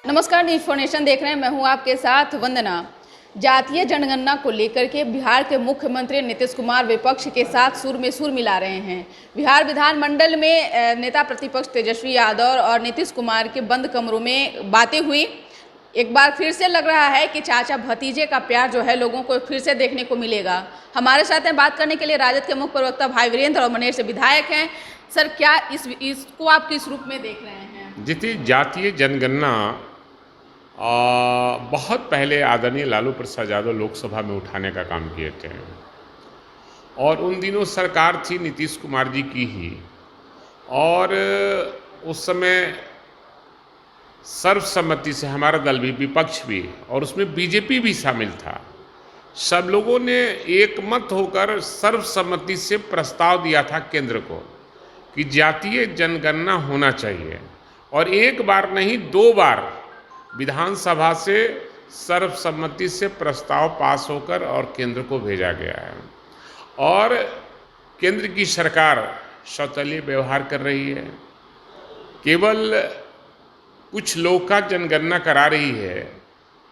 नमस्कार, इन्फॉर्मेशन देख रहे हैं। मैं हूं आपके साथ वंदना। जातीय जनगणना को लेकर के बिहार के मुख्यमंत्री नीतीश कुमार विपक्ष के साथ सुर में सुर मिला रहे हैं। बिहार विधानमंडल में नेता प्रतिपक्ष तेजस्वी यादव और नीतीश कुमार के बंद कमरों में बातें हुई। एक बार फिर से लग रहा है कि चाचा भतीजे का प्यार जो है लोगों को फिर से देखने को मिलेगा। हमारे साथ हैं बात करने के लिए राजद के मुख्य प्रवक्ता भाई वीरेंद्र और मनेर से विधायक हैं। सर, क्या इसको आप किस रूप में देख रहे हैं? जितनी जातीय जनगणना बहुत पहले आदरणीय लालू प्रसाद यादव लोकसभा में उठाने का काम किए थे और उन दिनों सरकार थी नीतीश कुमार जी की ही, और उस समय सर्वसम्मति से हमारा दल भी, विपक्ष भी, और उसमें बीजेपी भी शामिल था, सब लोगों ने एकमत होकर सर्वसम्मति से प्रस्ताव दिया था केंद्र को कि जातीय जनगणना होना चाहिए। और एक बार नहीं, 2 बार विधानसभा से सर्वसम्मति से प्रस्ताव पास होकर और केंद्र को भेजा गया है। और केंद्र की सरकार शौचालय व्यवहार कर रही है, केवल कुछ लोग का जनगणना करा रही है,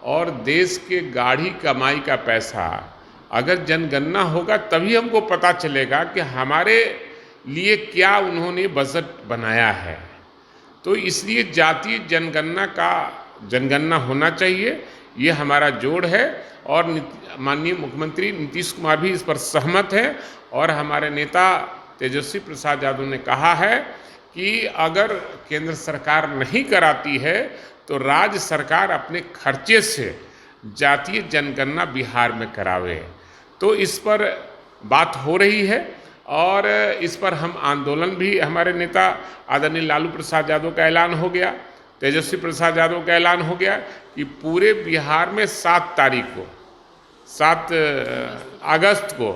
और देश के गाढ़ी कमाई का पैसा, अगर जनगणना होगा तभी हमको पता चलेगा कि हमारे लिए क्या उन्होंने बजट बनाया है। तो इसलिए जातीय जनगणना होना चाहिए, ये हमारा जोड़ है। और माननीय मुख्यमंत्री नीतीश कुमार भी इस पर सहमत है, और हमारे नेता तेजस्वी प्रसाद यादव ने कहा है कि अगर केंद्र सरकार नहीं कराती है तो राज्य सरकार अपने खर्चे से जातीय जनगणना बिहार में करावे। तो इस पर बात हो रही है, और इस पर हम आंदोलन भी, हमारे नेता आदरणीय लालू प्रसाद यादव का ऐलान हो गया, तेजस्वी प्रसाद यादव का ऐलान हो गया कि पूरे बिहार में 7 अगस्त को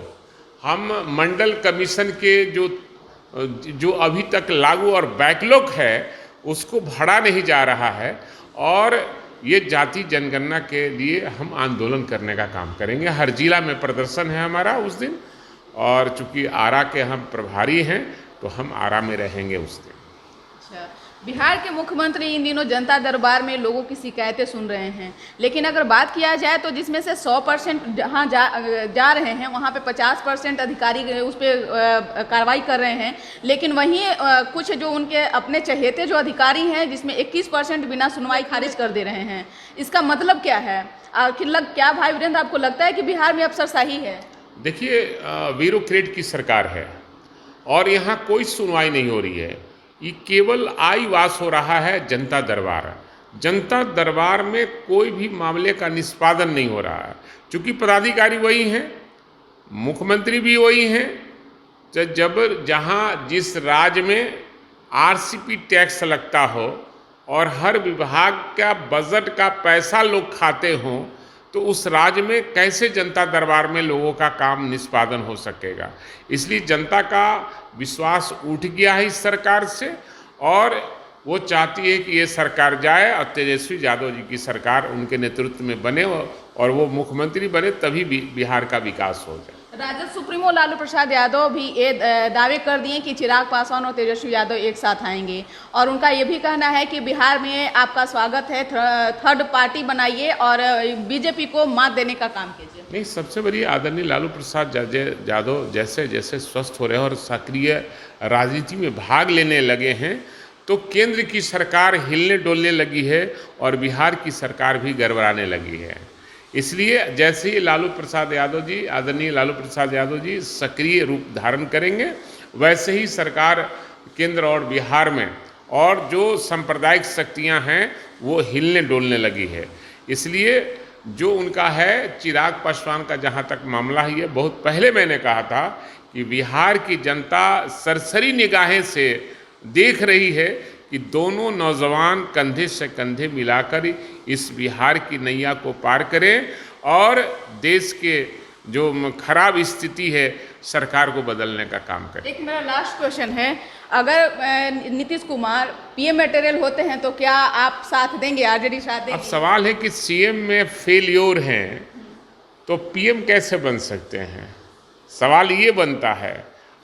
हम मंडल कमीशन के जो अभी तक लागू और बैकलॉग है उसको भरा नहीं जा रहा है, और ये जाति जनगणना के लिए हम आंदोलन करने का काम करेंगे। हर जिला में प्रदर्शन है हमारा उस दिन, और चूंकि आरा के हम प्रभारी हैं तो हम आरा में रहेंगे उस दिन। अच्छा, बिहार के मुख्यमंत्री इन दिनों जनता दरबार में लोगों की शिकायतें सुन रहे हैं, लेकिन अगर बात किया जाए तो जिसमें से 100% जहाँ जा रहे हैं वहाँ पे 50% अधिकारी उस पर कार्रवाई कर रहे हैं, लेकिन वहीं कुछ जो उनके अपने चहेते जो अधिकारी हैं जिसमें 21% बिना सुनवाई खारिज कर दे रहे हैं। इसका मतलब क्या है? आखिर क्या भाई वीरेंद्र, आपको लगता है कि बिहार में अफसरशाही है? देखिए, ब्यूरोक्रेट की सरकार है और यहाँ कोई सुनवाई नहीं हो रही है। ये केवल आईवास हो रहा है जनता दरबार। जनता दरबार में कोई भी मामले का निष्पादन नहीं हो रहा है, क्योंकि पदाधिकारी वही हैं, मुख्यमंत्री भी वही हैं। जहाँ जिस राज्य में आरसीपी टैक्स लगता हो और हर विभाग का बजट का पैसा लोग खाते हों, तो उस राज्य में कैसे जनता दरबार में लोगों का काम निष्पादन हो सकेगा। इसलिए जनता का विश्वास उठ गया है इस सरकार से, और वो चाहती है कि ये सरकार जाए और तेजस्वी यादव जी की सरकार उनके नेतृत्व में बने और वो मुख्यमंत्री बने, तभी बिहार का विकास हो जाए। राजद सुप्रीमो लालू प्रसाद यादव भी ये दावे कर दिए कि चिराग पासवान और तेजस्वी यादव एक साथ आएंगे, और उनका ये भी कहना है कि बिहार में आपका स्वागत है, थर्ड पार्टी बनाइए और बीजेपी को मात देने का काम कीजिए। नहीं, सबसे बड़ी आदरणीय लालू प्रसाद यादव जैसे जैसे स्वस्थ हो रहे हैं और सक्रिय राजनीति में भाग लेने लगे हैं, तो केंद्र की सरकार हिलने डोलने लगी है और बिहार की सरकार भी गड़बड़ाने लगी है। इसलिए जैसे ही लालू प्रसाद यादव जी, आदरणीय लालू प्रसाद यादव जी सक्रिय रूप धारण करेंगे, वैसे ही सरकार केंद्र और बिहार में और जो सांप्रदायिक शक्तियां हैं वो हिलने डोलने लगी है। इसलिए जो उनका है चिराग पासवान का, जहां तक मामला है, ये बहुत पहले मैंने कहा था कि बिहार की जनता सरसरी निगाहें से देख रही है कि दोनों नौजवान कंधे से कंधे मिलाकर इस बिहार की नैया को पार करें और देश के जो खराब स्थिति है सरकार को बदलने का काम करें। एक मेरा लास्ट क्वेश्चन है, अगर नीतीश कुमार पीएम मटेरियल होते हैं तो क्या आप साथ देंगे, आरजेडी साथ देंगे? अब सवाल है कि सीएम में फेलियोर हैं तो पीएम कैसे बन सकते हैं, सवाल ये बनता है।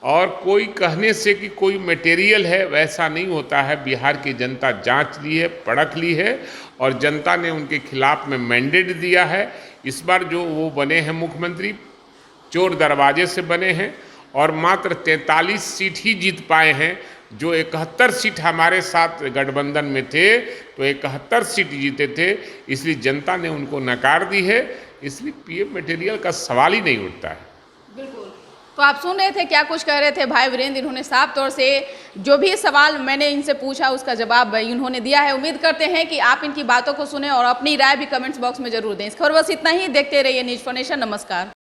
और कोई कहने से कि कोई मटेरियल है, वैसा नहीं होता है। बिहार की जनता जांच ली है, परख ली है और जनता ने उनके खिलाफ में मैंडेट दिया है। इस बार जो वो बने हैं मुख्यमंत्री, चोर दरवाजे से बने हैं और मात्र 43 सीट ही जीत पाए हैं। जो 71 सीट हमारे साथ गठबंधन में थे तो 71 सीट जीते थे, इसलिए जनता ने उनको नकार दी है। इसलिए पीएम मटेरियल का सवाल ही नहीं उठता है। बिल्कुल। तो आप सुन रहे थे क्या कुछ कह रहे थे भाई वीरेंद्र। इन्होंने साफ तौर से जो भी सवाल मैंने इनसे पूछा उसका जवाब इन्होंने दिया है। उम्मीद करते हैं कि आप इनकी बातों को सुने और अपनी राय भी कमेंट्स बॉक्स में जरूर दें। इस खबर बस इतना ही। देखते रहिए न्यूज़4नेशन। नमस्कार।